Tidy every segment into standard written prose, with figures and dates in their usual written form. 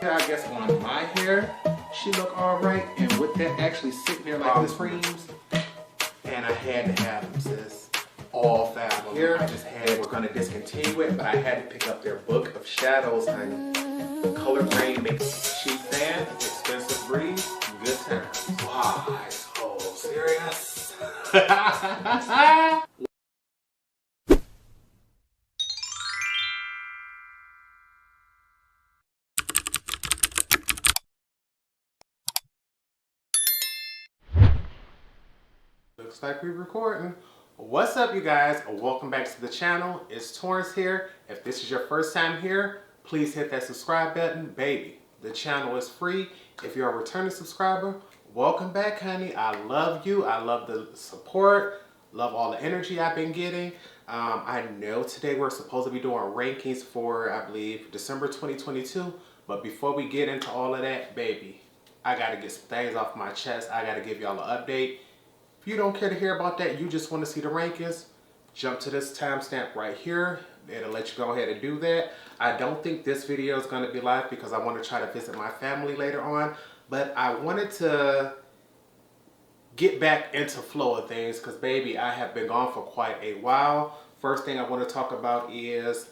I guess on my hair, she look alright. And with that actually sitting there like this creams, and I had to have them, sis. All 5 of them. Here, I just had, we're gonna discontinue it, but I had to pick up their book of shadows, honey. Color grade makes cheap fan, expensive breeze, good times. Why so serious? Looks like we're recording. What's up, you guys? Welcome back to the channel. It's Torrence here. If this is your first time here, please hit that subscribe button. Baby, the channel is free. If you're a returning subscriber, welcome back, honey. I love you. I love the support. Love all the energy I've been getting. I know today we're supposed to be doing rankings for, I believe, December 2022. But before we get into all of that, baby, I got to get some things off my chest. I got to give y'all an update. If you don't care to hear about that, you just want to see the rankings, jump to this timestamp right here. It'll let you go ahead and do that. I don't think this video is going to be live because I want to try to visit my family later on. But I wanted to get back into flow of things because, baby, I have been gone for quite a while. First thing I want to talk about is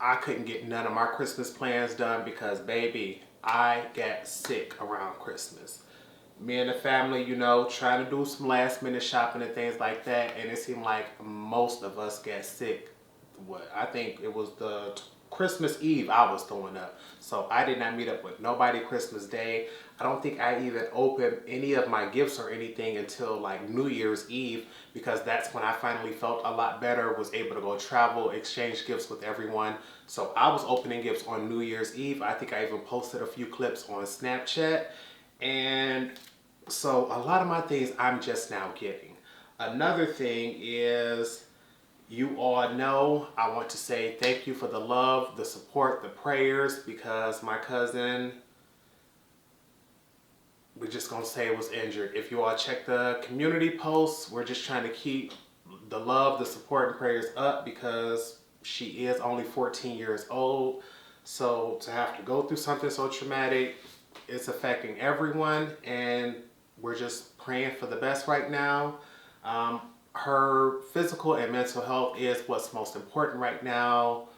I couldn't get none of my Christmas plans done because, baby, I got sick around Christmas. Me and the family, you know, trying to do some last minute shopping and things like that, and it seemed like most of us got sick. I think it was the Christmas Eve I was throwing up. So I did not meet up with nobody Christmas Day. I don't think I even opened any of my gifts or anything until like New Year's Eve, because that's when I finally felt a lot better, was able to go travel, exchange gifts with everyone. So I was opening gifts on New Year's Eve. I think I even posted a few clips on Snapchat. And so a lot of my things I'm just now getting. Another thing is, you all know, I want to say thank you for the love, the support, the prayers, because my cousin, we're just gonna say, was injured. If you all check the community posts, we're just trying to keep the love, the support, and prayers up because she is only 14 years old. So to have to go through something so traumatic, it's affecting everyone, and we're just praying for the best right now. Her physical and mental health is what's most important right now.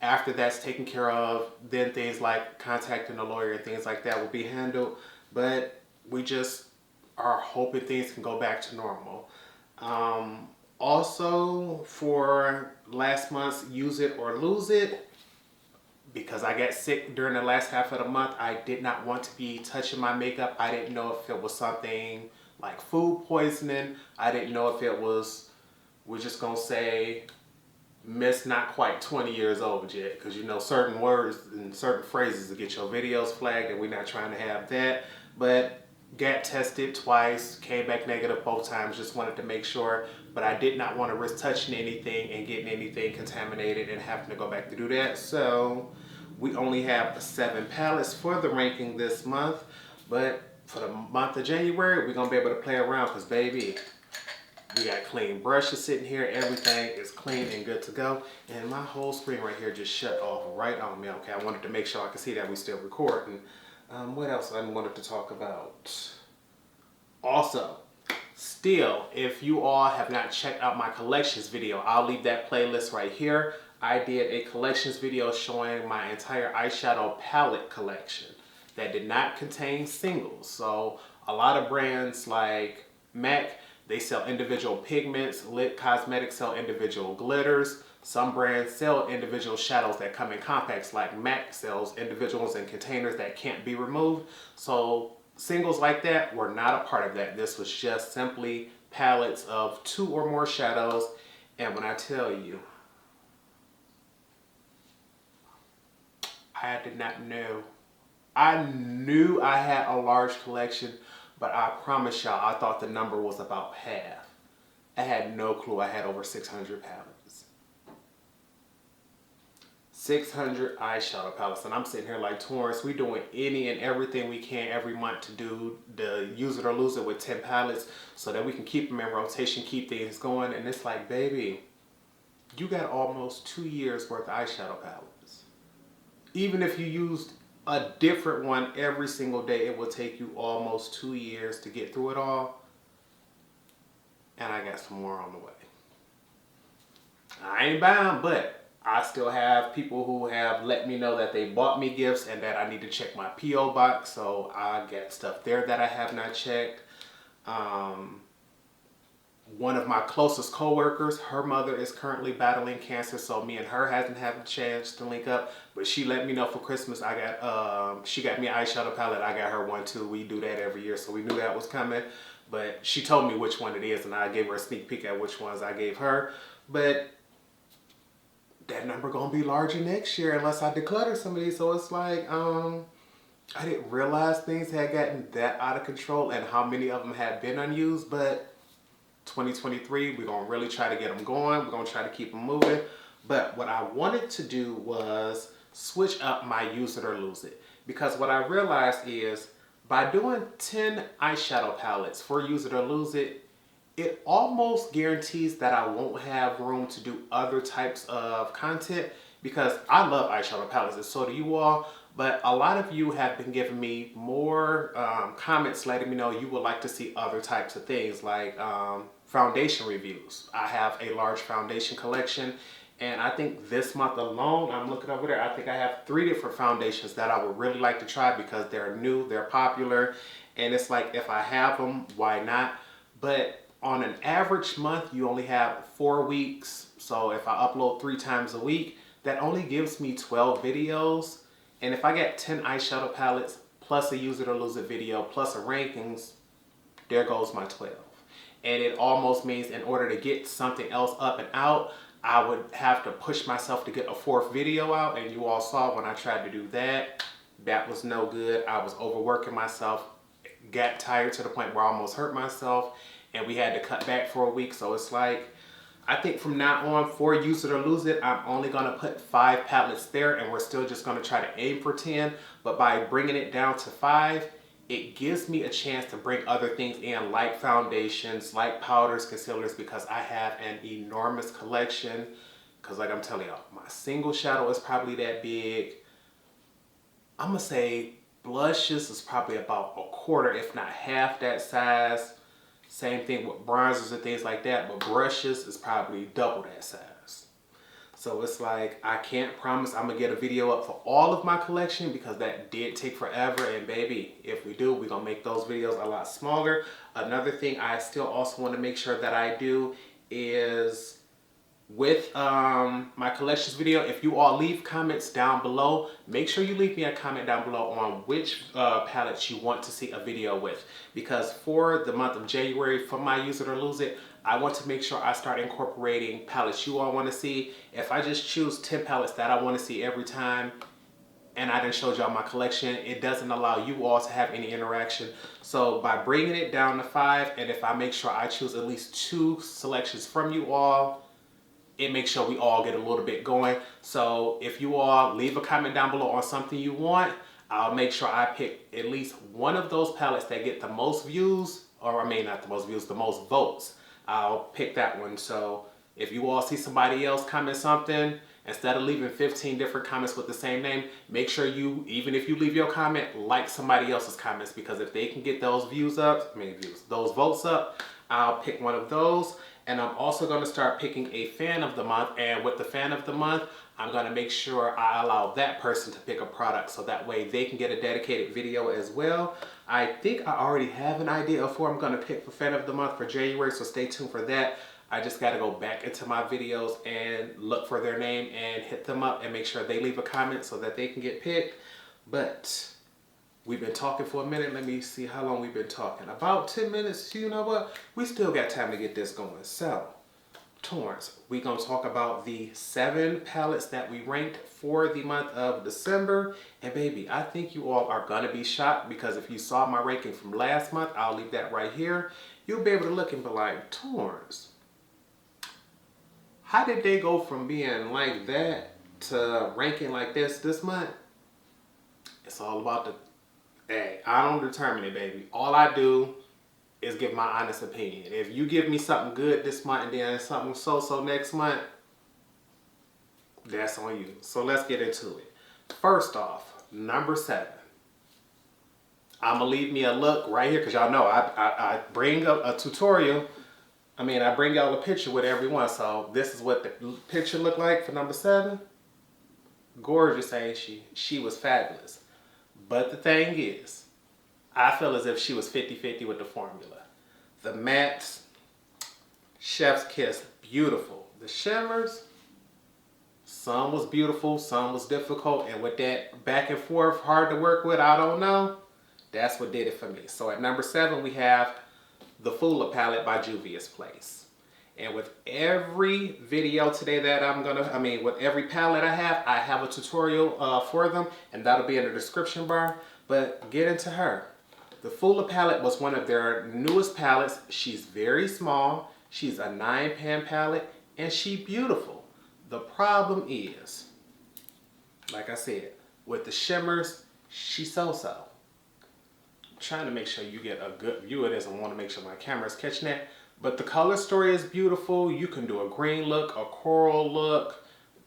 After that's taken care of, then things like contacting a lawyer and things like that will be handled. But we just are hoping things can go back to normal. Also, for last month's Use It or Lose It, because I got sick during the last half of the month, I did not want to be touching my makeup. I didn't know if it was something like food poisoning. I didn't know if it was, we're just gonna say, Miss Not Quite 20 years old yet. Because you know, certain words and certain phrases to get your videos flagged, and we're not trying to have that. But got tested twice, came back negative both times, just wanted to make sure. But I did not want to risk touching anything and getting anything contaminated and having to go back to do that. So we only have 7 palettes for the ranking this month, but for the month of January, we're gonna be able to play around because, baby, we got clean brushes sitting here. Everything is clean and good to go. And my whole screen right here just shut off right on me. Okay, I wanted to make sure I could see that we still recording. What else I wanted to talk about? Also, still, if you all have not checked out my collections video, I'll leave that playlist right here. I did a collections video showing my entire eyeshadow palette collection that did not contain singles. So a lot of brands like MAC, they sell individual pigments. Lit Cosmetics sell individual glitters. Some brands sell individual shadows that come in compacts, like MAC sells individuals in containers that can't be removed. So singles like that were not a part of that. This was just simply palettes of 2 or more shadows. And when I tell you, I did not know. I knew I had a large collection, but I promise y'all, I thought the number was about half. I had no clue I had over 600 palettes. 600 eyeshadow palettes. And I'm sitting here like, Torrence, we doing any and everything we can every month to do the Use It or Lose It with 10 palettes so that we can keep them in rotation, keep things going. And it's like, baby, you got almost 2 years worth of eyeshadow palettes. Even if you used a different one every single day. It will take you almost 2 years to get through it all. And I got some more on the way. I ain't bound, but I still have people who have let me know that they bought me gifts and that I need to check my P.O. box. So I got stuff there that I have not checked. One of my closest coworkers, her mother is currently battling cancer, so me and her hasn't had a chance to link up. But she let me know for Christmas. I got she got me an eyeshadow palette. I got her one too. We do that every year, so we knew that was coming. But she told me which one it is, and I gave her a sneak peek at which ones I gave her. But that number gonna be larger next year unless I declutter some of these. So it's like, I didn't realize things had gotten that out of control and how many of them had been unused. But 2023, we're gonna really try to get them going. We're gonna try to keep them moving. But what I wanted to do was switch up my use it or lose it. Because what I realized is by doing 10 eyeshadow palettes for use it or lose it, it almost guarantees that I won't have room to do other types of content, because I love eyeshadow palettes and so do you all. But a lot of you have been giving me more comments letting me know you would like to see other types of things like foundation reviews. I have a large foundation collection, and I think this month alone, I'm looking over there, I think I have 3 different foundations that I would really like to try because they're new, they're popular, and it's like if I have them, why not? But on an average month, you only have 4 weeks. So if I upload 3 times a week, that only gives me 12 videos. And if I get 10 eyeshadow palettes, plus a use it or lose it video, plus a rankings, there goes my 12. And it almost means in order to get something else up and out, I would have to push myself to get a 4th video out. And you all saw when I tried to do that, that was no good. I was overworking myself, got tired to the point where I almost hurt myself. And we had to cut back for a week. So it's like, I think from now on, for use it or lose it, I'm only gonna put 5 palettes there, and we're still just gonna try to aim for 10. But by bringing it down to 5, it gives me a chance to bring other things in, like foundations, like powders, concealers, because I have an enormous collection. Because like I'm telling y'all, my single shadow is probably that big. I'm gonna say blushes is probably about a quarter, if not half that size. Same thing with bronzers and things like that, but brushes is probably double that size. So it's like, I can't promise I'm gonna get a video up for all of my collection because that did take forever. And baby, if we do, we're gonna make those videos a lot smaller. Another thing I still also wanna make sure that I do is with my collections video, if you all leave comments down below, make sure you leave me a comment down below on which palettes you want to see a video with. Because for the month of January, for my use it or lose it, I want to make sure I start incorporating palettes you all want to see. If I just choose 10 palettes that I want to see every time, and I didn't show y'all my collection, it doesn't allow you all to have any interaction. So by bringing it down to 5, and if I make sure I choose at least 2 selections from you all, it makes sure we all get a little bit going. So if you all leave a comment down below on something you want, I'll make sure I pick at least one of those palettes that get the most views, or I mean not the most views, the most votes. I'll pick that one. So if you all see somebody else comment something, instead of leaving 15 different comments with the same name, make sure you, even if you leave your comment, like somebody else's comments, because if they can get those views up, those votes up, I'll pick one of those. And I'm also going to start picking a fan of the month. And with the fan of the month, I'm going to make sure I allow that person to pick a product so that way they can get a dedicated video as well. I think I already have an idea of who I'm going to pick for fan of the month for January, so stay tuned for that. I just got to go back into my videos and look for their name and hit them up and make sure they leave a comment so that they can get picked. But we've been talking for a minute. Let me see how long we've been talking. About 10 minutes. You know what? We still got time to get this going. So, Torrence, we're going to talk about the 7 palettes that we ranked for the month of December. And baby, I think you all are going to be shocked because if you saw my ranking from last month, I'll leave that right here. You'll be able to look and be like, Torrence, how did they go from being like that to ranking like this month? It's all about the... Hey, I don't determine it, baby. All I do is give my honest opinion. If you give me something good this month and then something so-so next month, that's on you. So let's get into it. First off, Number 7. I'm gonna leave me a look right here because y'all know I bring up a tutorial. I bring y'all a picture with every one. So this is what the picture looked like for number 7. Gorgeous, ain't she? She was fabulous. But the thing is, I feel as if she was 50-50 with the formula. The mattes, chef's kiss, beautiful. The shimmers, some was beautiful, some was difficult. And with that back and forth, hard to work with, I don't know. That's what did it for me. So at number 7, we have the Fula palette by Juvia's Place. And with every video today that with every palette I have a tutorial for them, and that'll be in the description bar. But get into her. The Fula palette was one of their newest palettes. She's very small. She's a 9-pan palette, and she's beautiful. The problem is, like I said, with the shimmers, she's so-so. Trying to make sure you get a good view of this. I want to make sure my camera's catching that. But the color story is beautiful. You can do a green look, a coral look.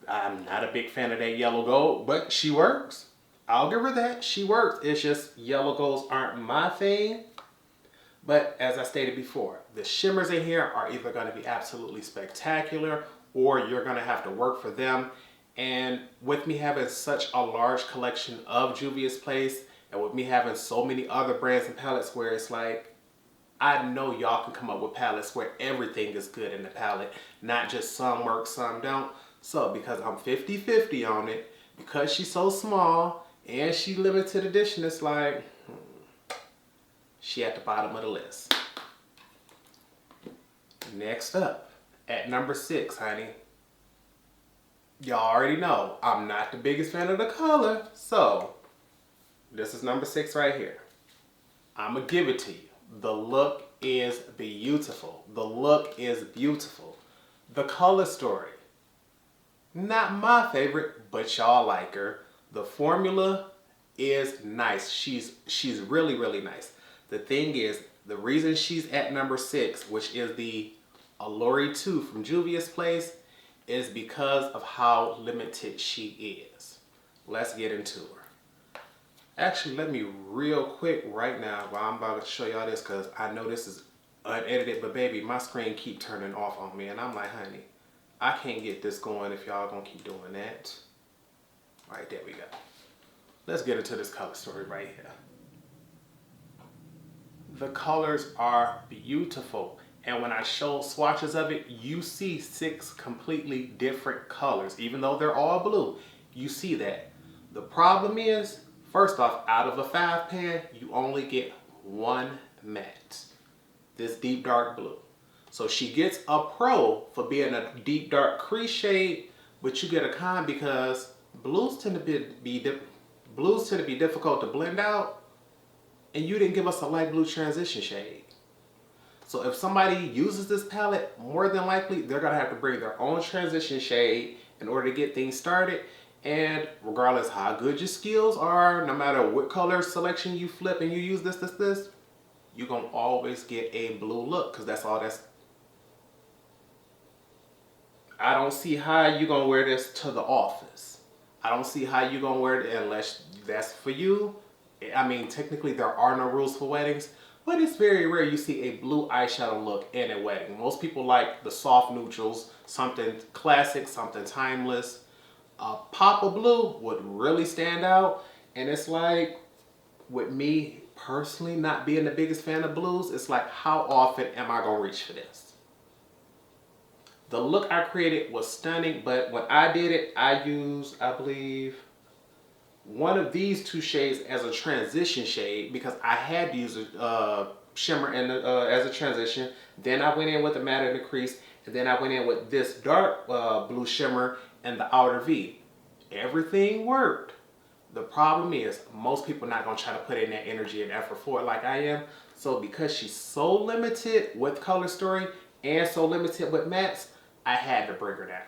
I'm not a big fan of that yellow gold, but she works. I'll give her that. She works. It's just yellow golds aren't my thing. But as I stated before, the shimmers in here are either going to be absolutely spectacular or you're going to have to work for them. And with me having such a large collection of Juvia's Place, and with me having so many other brands and palettes where it's like, I know y'all can come up with palettes where everything is good in the palette, not just some work, some don't. So because I'm 50-50 on it, because she's so small and she limited edition, it's like, she at the bottom of the list. Next up, at number 6, honey. Y'all already know I'm not the biggest fan of the color, so this is number 6 right here. I'm gonna give it to you. The look is beautiful. The look is beautiful. The color story, not my favorite, but y'all like her. The formula is nice. She's really, really nice. The thing is, the reason she's at number 6, which is the Olori 2 from Juvia's Place, is because of how limited she is. Let's get into her. Actually, let me real quick right now while I'm about to show y'all this, because I know this is unedited, but baby, my screen keep turning off on me, and I'm like, honey, I can't get this going if y'all gonna keep doing that. All right, there we go. Let's get into this color story right here. The colors are beautiful, and when I show swatches of it, you see 6 completely different colors. Even though they're all blue, you see that. The problem is, first off, out of a 5-pan, you only get 1 matte. This deep dark blue. So she gets a pro for being a deep dark crease shade, but you get a con because blues tend to be difficult to blend out, and you didn't give us a light blue transition shade. So if somebody uses this palette, more than likely they're gonna have to bring their own transition shade in order to get things started. And regardless how good your skills are, no matter what color selection you flip and you use this, you're gonna always get a blue look, because that's all that's. I don't see how you're gonna wear this to the office. I don't see how you're gonna wear it unless that's for you. I mean, technically there are no rules for weddings, but it's very rare you see a blue eyeshadow look in a wedding. Most people like the soft neutrals, something classic, something timeless. A pop of blue would really stand out, and it's like, with me personally not being the biggest fan of blues, it's like, how often am I gonna reach for this? The look I created was stunning, but when I did it, I used, I believe, one of these 2 shades as a transition shade because I had to use a shimmer as a transition. Then I went in with the matte in the crease, and then I went in with this dark blue shimmer and the outer V. Everything worked. The problem is most people are not going to try to put in that energy and effort for it like I am. So because she's so limited with color story and so limited with mattes, I had to bring her down.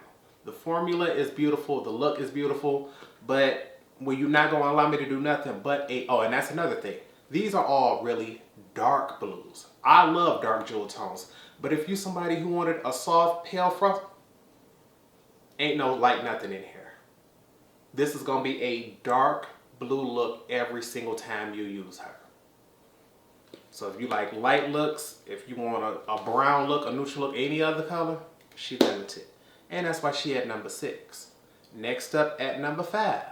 The formula is beautiful. The look is beautiful. But when you're not going to allow me to do nothing but and that's another thing. These are all really dark blues. I love dark jewel tones. But if you're somebody who wanted a soft, pale frost, ain't no light nothing in here. This is going to be a dark blue look every single time you use her. So if you like light looks, if you want a brown look, a neutral look, any other color, she limited. And that's why she at number 6. Next up at number 5.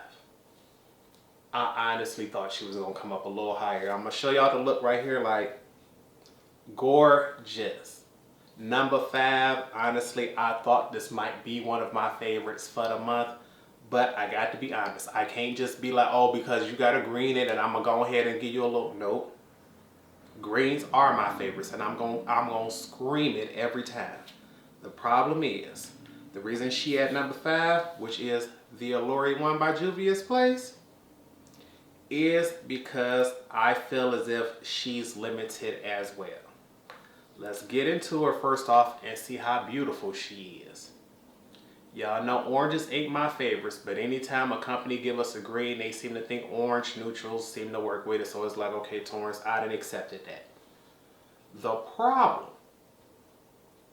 I honestly thought she was gonna come up a little higher. I'm gonna show y'all the look right here, like gorgeous. Number 5, honestly, I thought this might be one of my favorites for the month. But I got to be honest, I can't just be like, oh, because you got a green in it, I'm gonna go ahead and give you a little. Nope. Greens are my favorites, and I'm gonna scream it every time. The problem is, the reason she at number 5, which is the Olori one by Juvia's Place, is because I feel as if she's limited as well. Let's get into her first off and see how beautiful she is. Y'all know oranges ain't my favorites, but anytime a company give us a green, they seem to think orange neutrals seem to work with it. So it's like, okay, Torrence, I done accepted that. The problem,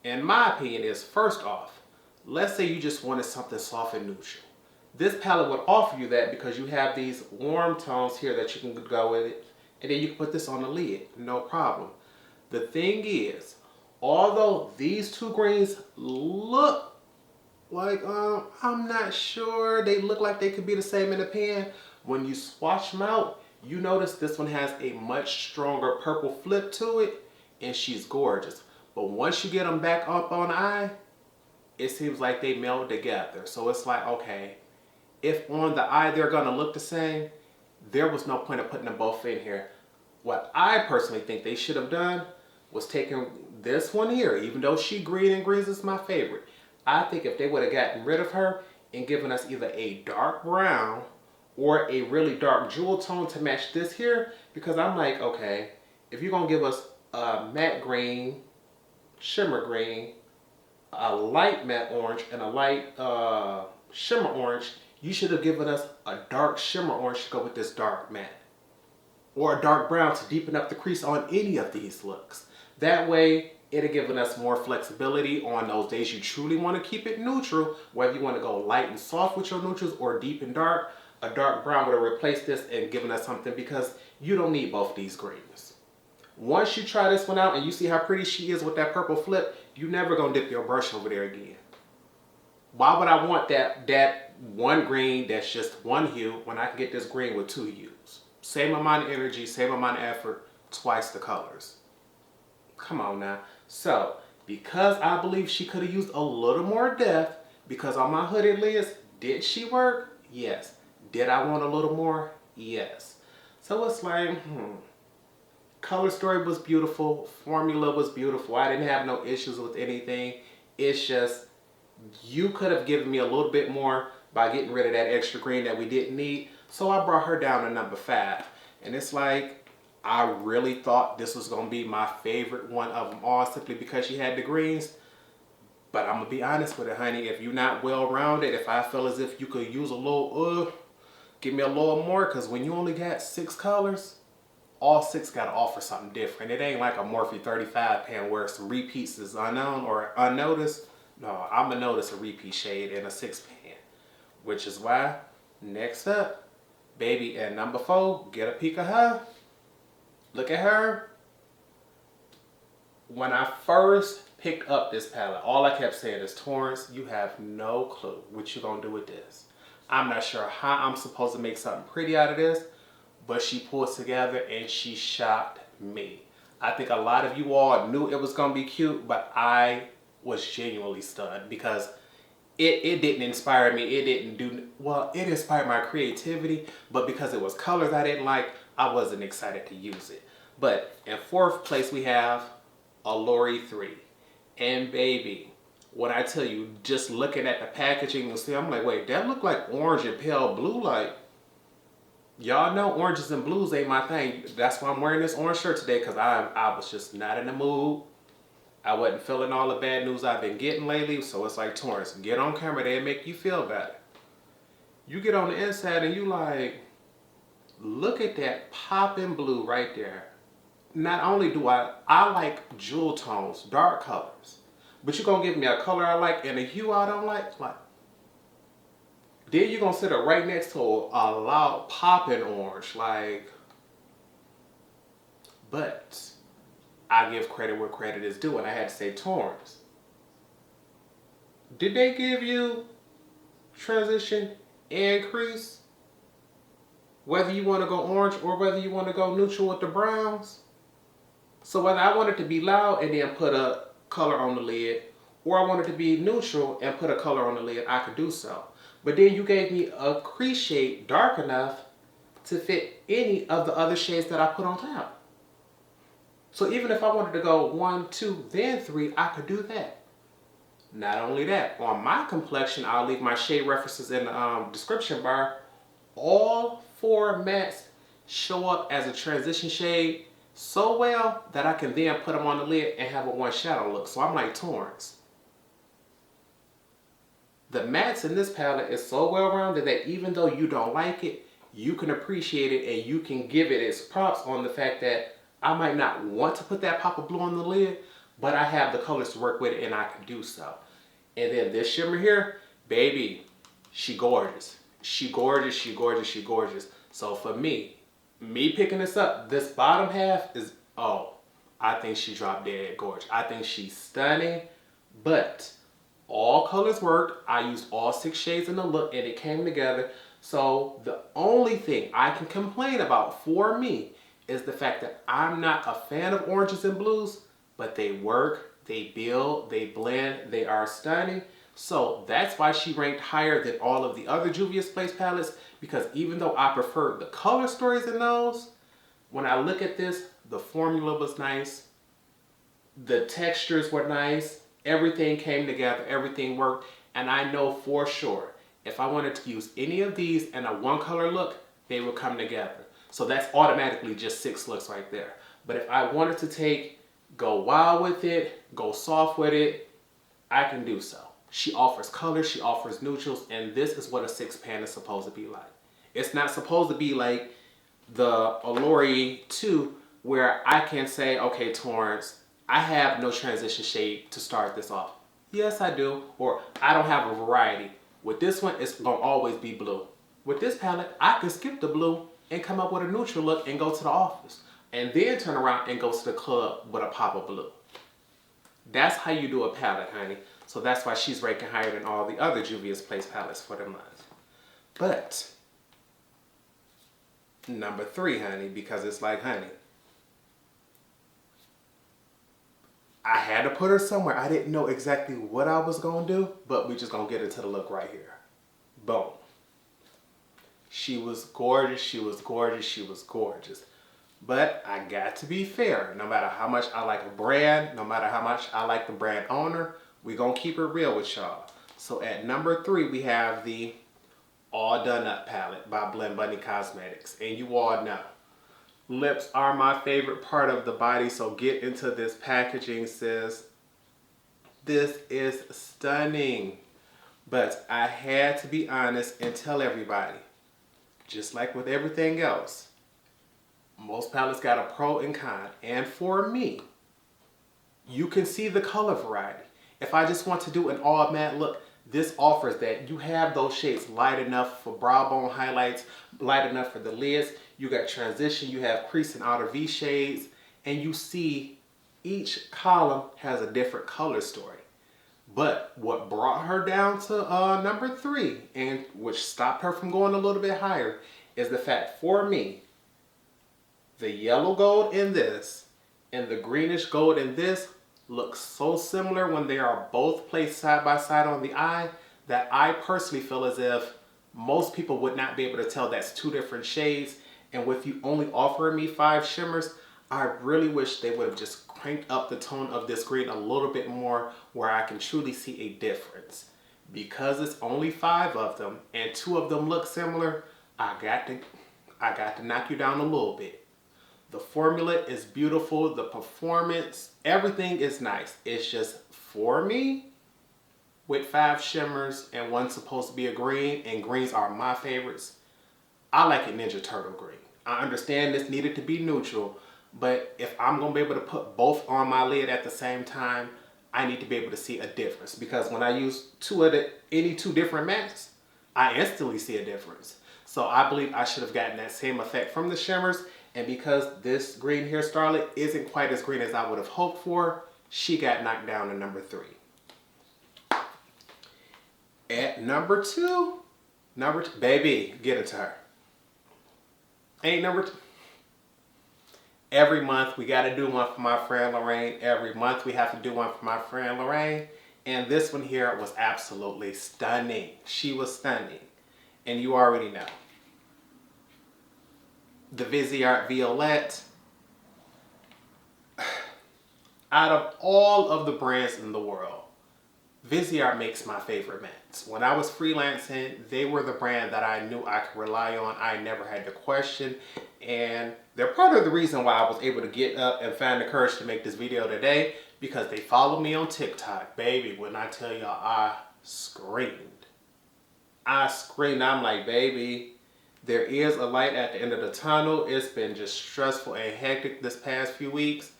in my opinion, is first off, let's say you just wanted something soft and neutral. This palette would offer you that because you have these warm tones here that you can go with it. And then you can put this on the lid, no problem. The thing is, although these two greens look like, I'm not sure, they look like they could be the same in the pan. When you swatch them out, you notice this one has a much stronger purple flip to it, and she's gorgeous. But once you get them back up on the eye, it seems like they meld together. So it's like, okay, if on the eye they're gonna look the same, there was no point of putting them both in here. What I personally think they should have done was taken this one here, even though she green and greens is my favorite. I think if they would have gotten rid of her and given us either a dark brown or a really dark jewel tone to match this here, because I'm like, okay, if you're gonna give us a matte green, shimmer green, a light matte orange, and a light shimmer orange, you should have given us a dark shimmer orange to go with this dark matte. Or a dark brown to deepen up the crease on any of these looks. That way, it'll given us more flexibility on those days you truly want to keep it neutral, whether you want to go light and soft with your neutrals or deep and dark. A dark brown would have replaced this and given us something because you don't need both these greens. Once you try this one out and you see how pretty she is with that purple flip, you're never going to dip your brush over there again. Why would I want that one green that's just one hue when I can get this green with 2 hues? Same amount of energy, same amount of effort, twice the colors. Come on now. So, because I believe she could have used a little more depth, because on my hooded lids, did she work? Yes. Did I want a little more? Yes. So it's like, color story was beautiful, formula was beautiful, I didn't have no issues with anything. It's just, you could have given me a little bit more by getting rid of that extra green that we didn't need. So I brought her down to number 5. And it's like, I really thought this was going to be my favorite one of them all simply because she had the greens. But I'm going to be honest with it, honey. If you're not well-rounded, if I feel as if you could use a little, give me a little more. Because when you only got 6 colors, all 6 got to offer something different. It ain't like a Morphe 35 pan where some repeats is unknown or unnoticed. No, I'm going to notice a repeat shade in a 6 pan. Which is why, next up, baby, at number 4, get a peek of her. Look at her. When I first picked up this palette, all I kept saying is, Torrence, you have no clue what you're going to do with this. I'm not sure how I'm supposed to make something pretty out of this, but she pulled together and she shocked me. I think a lot of you all knew it was going to be cute, but I was genuinely stunned because it didn't inspire me. It didn't do, well, it inspired my creativity, but because it was colors I didn't like, I wasn't excited to use it. But in 4th place, we have Olori 3. And baby, when I tell you, just looking at the packaging, you'll see, I'm like, wait, that look like orange and pale blue. Like, y'all know oranges and blues ain't my thing. That's why I'm wearing this orange shirt today, because I was just not in the mood. I wasn't feeling all the bad news I've been getting lately. So it's like, Torrence, get on camera, they'll make you feel better. You get on the inside and you like, look at that popping blue right there. Not only do I like jewel tones, dark colors, but you're going to give me a color I like and a hue I don't like? Like, Then you're gonna sit it right next to a loud popping orange, like. But I give credit where credit is due, and I had to say, Torrence, did they give you transition and crease? Whether you want to go orange or whether you want to go neutral with the browns. So whether I want it to be loud and then put a color on the lid, or I want it to be neutral and put a color on the lid, I could do so. But then you gave me a crease shade dark enough to fit any of the other shades that I put on top. So even if I wanted to go 1, 2, then 3, I could do that. Not only that, on my complexion, I'll leave my shade references in the description bar. All 4 mattes show up as a transition shade so well that I can then put them on the lid and have a one shadow look. So I'm like Torrence. The mattes in this palette is so well rounded that even though you don't like it, you can appreciate it and you can give it its props on the fact that I might not want to put that pop of blue on the lid, but I have the colors to work with it and I can do so. And then this shimmer here, baby, she gorgeous. She gorgeous, she gorgeous, she gorgeous. So for me picking this up, this bottom half is, oh, I think she dropped dead gorgeous. I think she's stunning, but all colors worked. I used all 6 shades in the look and it came together. So the only thing I can complain about for me is the fact that I'm not a fan of oranges and blues, but they work, they build, they blend, they are stunning. So that's why she ranked higher than all of the other Juvia's Place palettes, because even though I prefer the color stories in those, when I look at this, the formula was nice, the textures were nice, everything came together, everything worked, and I know for sure if I wanted to use any of these in a one color look, they would come together. So that's automatically just 6 looks right there. But if I wanted to go wild with it, go soft with it, I can do so. She offers colors, she offers neutrals, and this is what a 6 pan is supposed to be like. It's not supposed to be like the Olori 2, where I can say, okay, Torrence, I have no transition shade to start this off. Yes, I do. Or I don't have a variety. With this one, it's going to always be blue. With this palette, I can skip the blue and come up with a neutral look and go to the office. And then turn around and go to the club with a pop of blue. That's how you do a palette, honey. So that's why she's ranking higher than all the other Juvia's Place palettes for the month. But number 3, honey, because it's like, honey, I had to put her somewhere. I didn't know exactly what I was going to do, but we just going to get into the look right here. Boom. She was gorgeous, she was gorgeous, she was gorgeous. But I got to be fair. No matter how much I like a brand, no matter how much I like the brand owner, we're going to keep it real with y'all. So at number 3, we have the All Done Up palette by Blend Bunny Cosmetics. And you all know, lips are my favorite part of the body, so get into this packaging, sis. This is stunning. But I had to be honest and tell everybody, just like with everything else, most palettes got a pro and con. And for me, you can see the color variety. If I just want to do an all matte look, this offers that. You have those shades light enough for brow bone highlights, light enough for the lids. You got transition, you have crease and outer V shades, and you see each column has a different color story. But what brought her down to number 3, and which stopped her from going a little bit higher, is the fact for me, the yellow gold in this and the greenish gold in this look so similar when they are both placed side by side on the eye that I personally feel as if most people would not be able to tell that's 2 different shades. And with you only offering me 5 shimmers, I really wish they would have just cranked up the tone of this green a little bit more where I can truly see a difference. Because it's only 5 of them and 2 of them look similar, I got to knock you down a little bit. The formula is beautiful, the performance, everything is nice. It's just, for me, with 5 shimmers and one supposed to be a green, and greens are my favorites, I like a Ninja Turtle green. I understand this needed to be neutral, but if I'm going to be able to put both on my lid at the same time, I need to be able to see a difference. Because when I use any two different mattes, I instantly see a difference. So I believe I should have gotten that same effect from the shimmers. And because this green here, Starlet, isn't quite as green as I would have hoped for, she got knocked down to number 3. At number 2, baby, get it to her. Ain't number 2. Every month we got to do one for my friend Lorraine. Every month we have to do one for my friend Lorraine. And this one here was absolutely stunning. She was stunning. And you already know. The Viseart Violette. Out of all of the brands in the world, Viseart makes my favorite mattes. When I was freelancing, they were the brand that I knew I could rely on. I never had to question. And they're part of the reason why I was able to get up and find the courage to make this video today, because they follow me on TikTok. Baby, when I tell y'all, I screamed. I'm like, baby, there is a light at the end of the tunnel. It's been just stressful and hectic this past few weeks,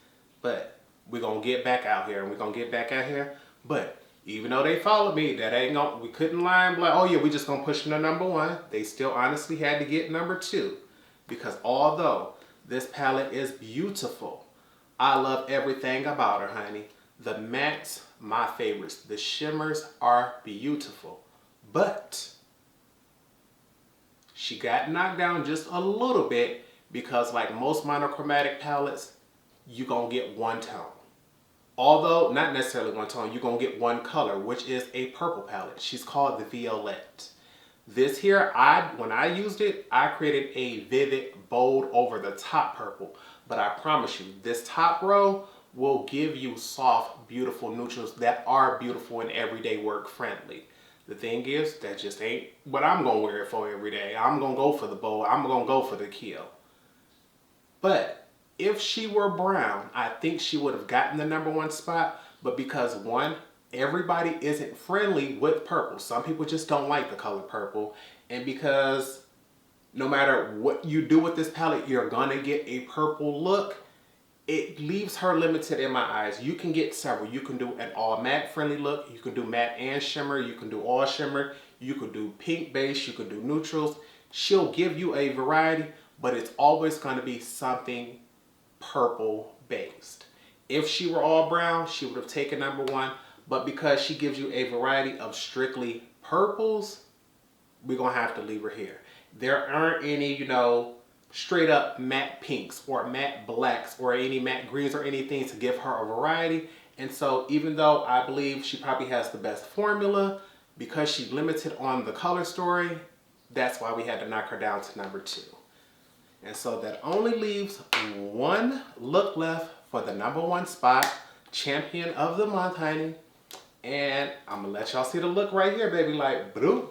but we're going to get back out here, and we're going to get back out here. But even though they followed me, that ain't gonna, we couldn't lie and be like, oh yeah, we just gonna push them to number 1. They still honestly had to get number 2. Because although this palette is beautiful, I love everything about her, honey. The mattes, my favorites. The shimmers are beautiful. But she got knocked down just a little bit because like most monochromatic palettes, you're gonna get one tone. Although, not necessarily one tone, you're going to get one color, which is a purple palette. She's called the Violette. This here, when I used it, I created a vivid, bold, over-the-top purple. But I promise you, this top row will give you soft, beautiful neutrals that are beautiful and everyday work friendly. The thing is, that just ain't what I'm going to wear it for every day. I'm going to go for the bold. I'm going to go for the kill. But if she were brown, I think she would have gotten the number 1 spot. But because one, everybody isn't friendly with purple. Some people just don't like the color purple. And because no matter what you do with this palette, you're gonna get a purple look, it leaves her limited in my eyes. You can get several. You can do an all matte friendly look. You can do matte and shimmer. You can do all shimmer. You could do pink base. You could do neutrals. She'll give you a variety, but it's always gonna be something purple based. If she were all brown, she would have taken number 1, but because she gives you a variety of strictly purples, we're gonna have to leave her here. There aren't any, you know, straight up matte pinks or matte blacks or any matte greens or anything to give her a variety. And so even though I believe she probably has the best formula, because she's limited on the color story, that's why we had to knock her down to number 2. And so that only leaves one look left for the number 1 spot, champion of the month, honey. And I'm gonna let y'all see the look right here, baby, like, bloop.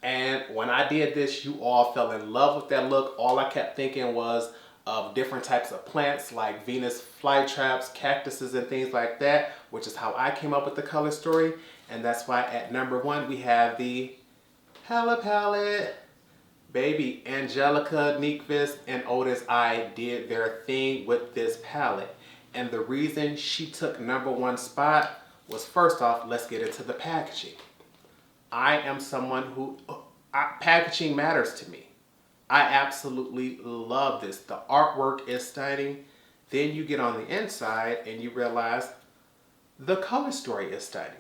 And when I did this, you all fell in love with that look. All I kept thinking was of different types of plants like Venus flytraps, cactuses, and things like that, which is how I came up with the color story. And that's why at number 1, we have the Hela palette. Baby, Angelica, Nyqvist, and Oden's Eye did their thing with this palette. And the reason she took number 1 spot was, first off, let's get into the packaging. I am someone who, packaging matters to me. I absolutely love this. The artwork is stunning. Then you get on the inside and you realize the color story is stunning.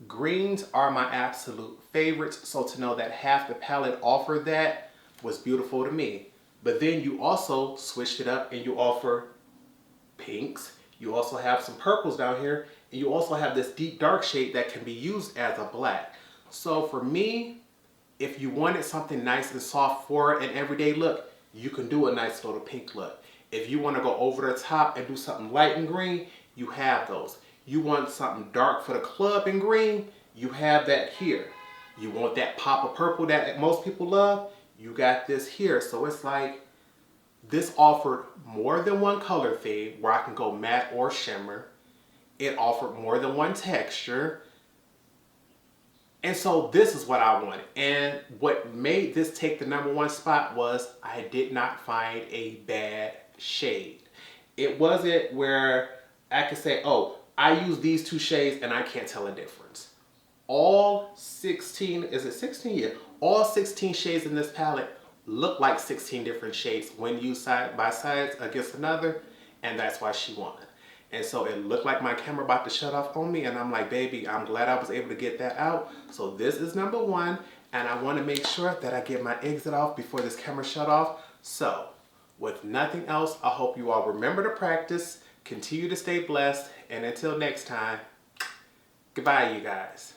Greens are my absolute favorites, so to know that half the palette offered that was beautiful to me. But then you also switched it up and you offer pinks. You also have some purples down here, and you also have this deep dark shade that can be used as a black. So for me, if you wanted something nice and soft for an everyday look, you can do a nice little pink look. If you want to go over the top and do something light and green, you have those. You want something dark for the club in green, you have that here. You want that pop of purple that most people love, you got this here. So it's like, this offered more than one color theme where I can go matte or shimmer. It offered more than one texture. And so this is what I wanted. And what made this take the number 1 spot was I did not find a bad shade. It wasn't where I could say, oh, I use these 2 shades and I can't tell a difference. all 16, is it 16? Yeah. All 16 shades in this palette look like 16 different shades when used side by side against another, and that's why she won. And so it looked like my camera about to shut off on me, and I'm like, baby, I'm glad I was able to get that out. So this is number one, and I want to make sure that I get my exit off before this camera shut off. So with nothing else, I hope you all remember to practice, continue to stay blessed, and until next time, goodbye, you guys.